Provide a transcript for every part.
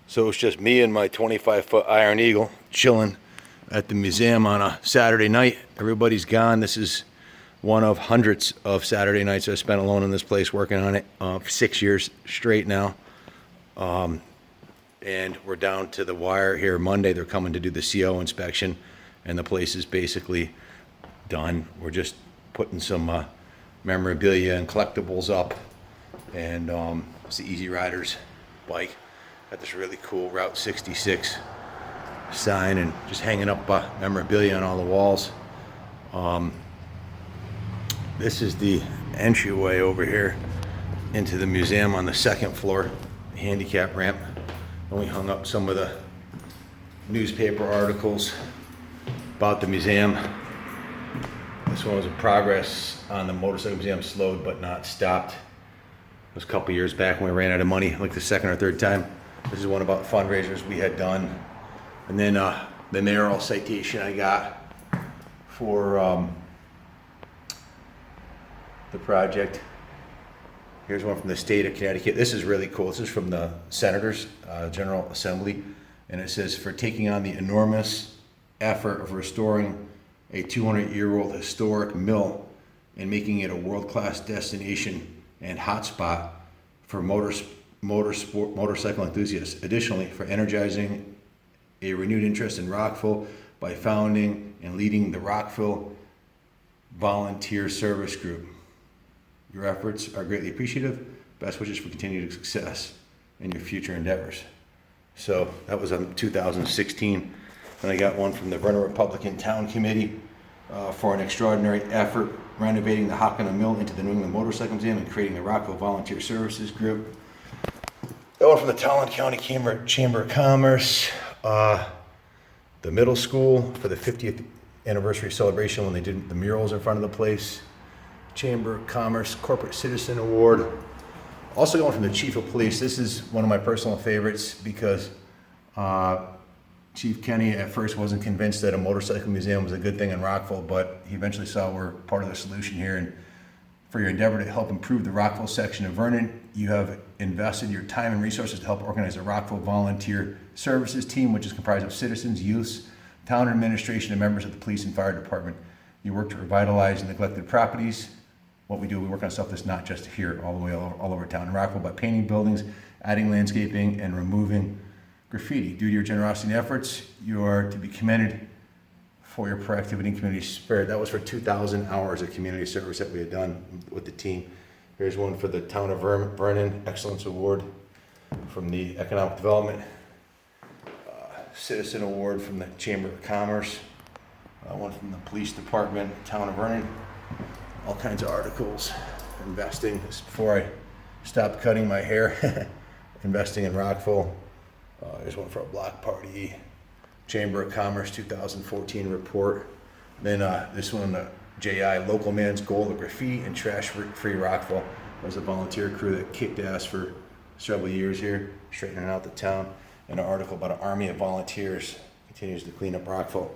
So it's just me and my 25-foot Iron Eagle chilling at the museum on a Saturday night. Everybody's gone. This is one of hundreds of Saturday nights I spent alone in this place working on it for 6 years straight now. And we're down to the wire here Monday. They're coming to do the CO inspection, and the place is basically done. We're just putting some memorabilia and collectibles up, and it's the Easy Riders bike. Got this really cool Route 66 sign and just hanging up memorabilia on all the walls. This is the entryway over here into the museum on the second floor, handicap ramp. And we hung up some of the newspaper articles about the museum. This one was a progress on the motorcycle museum, slowed but not stopped. It was a couple years back when we ran out of money, like the second or third time. This is one about fundraisers we had done. And then the mayoral citation I got for the project. Here's one from the state of Connecticut. This is really cool. This is from the Senators General Assembly. And it says, for taking on the enormous effort of restoring a 200-year-old historic mill and making it a world-class destination and hotspot for motorcycle enthusiasts. Additionally, for energizing a renewed interest in Rockville by founding and leading the Rockville Volunteer Service Group. Your efforts are greatly appreciative. Best wishes for continued success in your future endeavors. So that was in 2016. And I got one from the Vernon Republican Town Committee for an extraordinary effort renovating the Hockenham Mill into the New England Motorcycle Museum and creating the Rockville Volunteer Services Group. That one from the Talon County Chamber of Commerce. The middle school for the 50th anniversary celebration when they did the murals in front of the place. Chamber of Commerce Corporate Citizen Award. Also going from the Chief of Police. This is one of my personal favorites because Chief Kenny at first wasn't convinced that a motorcycle museum was a good thing in Rockville, but he eventually saw we're part of the solution here. And for your endeavor to help improve the Rockville section of Vernon, you have invested your time and resources to help organize the Rockville Volunteer Services Team, which is comprised of citizens, youths, town administration, and members of the police and fire department. You work to revitalize neglected properties. What we do, we work on stuff that's not just here, all the way all over town in Rockville, by painting buildings, adding landscaping, and removing graffiti. Due to your generosity and efforts, you are to be commended for your proactivity and community spirit. That was for 2,000 hours of community service that we had done with the team. Here's one for the Town of Vernon Excellence Award from the Economic Development Citizen Award from the Chamber of Commerce. One from the Police Department, Town of Vernon. All kinds of articles. Investing, this is before I stopped cutting my hair. Investing in Rockville. Here's one for a block party. Chamber of Commerce 2014 report. Then this one, the JI Local Man's Goal of Graffiti and Trash Free Rockville. That was a volunteer crew that kicked ass for several years here, straightening out the town. And an article about an army of volunteers continues to clean up Rockville.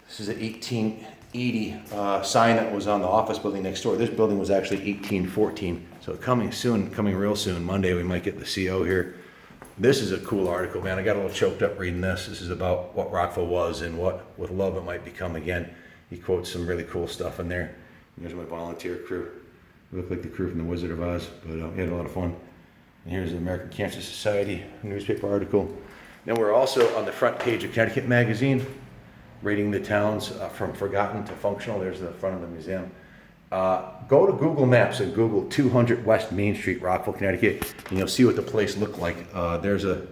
This is an 1880 sign that was on the office building next door. This building was actually 1814. So coming soon, coming real soon. Monday we might get the CO here. This is a cool article, man. I got a little choked up reading this. This is about what Rockville was and what, with love, it might become again. He quotes some really cool stuff in there. Here's my volunteer crew. We look like the crew from The Wizard of Oz, but we had a lot of fun. And here's the American Cancer Society newspaper article. Then we're also on the front page of Connecticut Magazine, rating the towns from forgotten to functional. There's the front of the museum. Go to Google Maps and Google 200 West Main Street, Rockville, Connecticut, and you'll see what the place looked like. There's a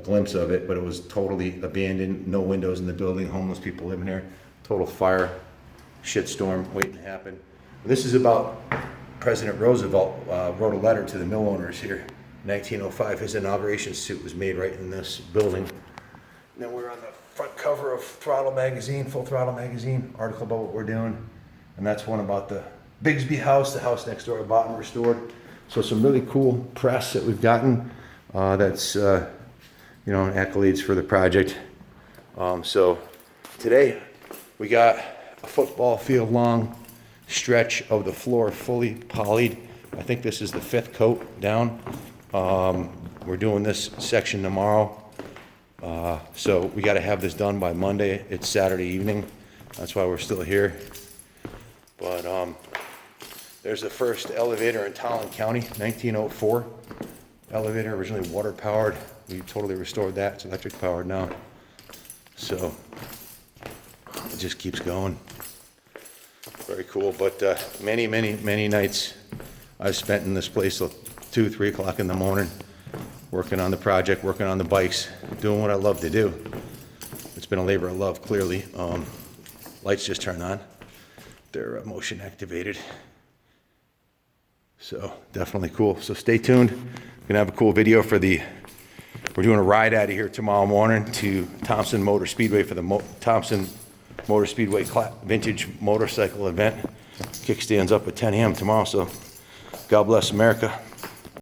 glimpse of it, but it was totally abandoned, no windows in the building, homeless people living there, total fire, shitstorm waiting to happen. This is about President Roosevelt wrote a letter to the mill owners here in 1905. His inauguration suit was made right in this building. And then we're on the front cover of Throttle Magazine, Full Throttle Magazine, article about what we're doing. And that's one about the Bigsby house, the house next door I bought and restored. So some really cool press that we've gotten. That's accolades for the project. So today we got a football field long stretch of the floor fully polyed. I think this is the 5th coat down. We're doing this section tomorrow. So we got to have this done by Monday. It's Saturday evening. That's why we're still here. But there's the first elevator in Talon County, 1904. Elevator, originally water powered. We totally restored that. It's electric powered now. So it just keeps going. Very cool. But many nights I've spent in this place till 2, 3 o'clock in the morning, working on the project, working on the bikes, doing what I love to do. It's been a labor of love, clearly. Lights just turned on. They're motion activated. So definitely cool. So stay tuned. We're gonna have a cool video for we're doing a ride out of here tomorrow morning to Thompson Motor Speedway for the Thompson Motor Speedway Vintage Motorcycle event. Kickstands up at 10 a.m. tomorrow, so God bless America.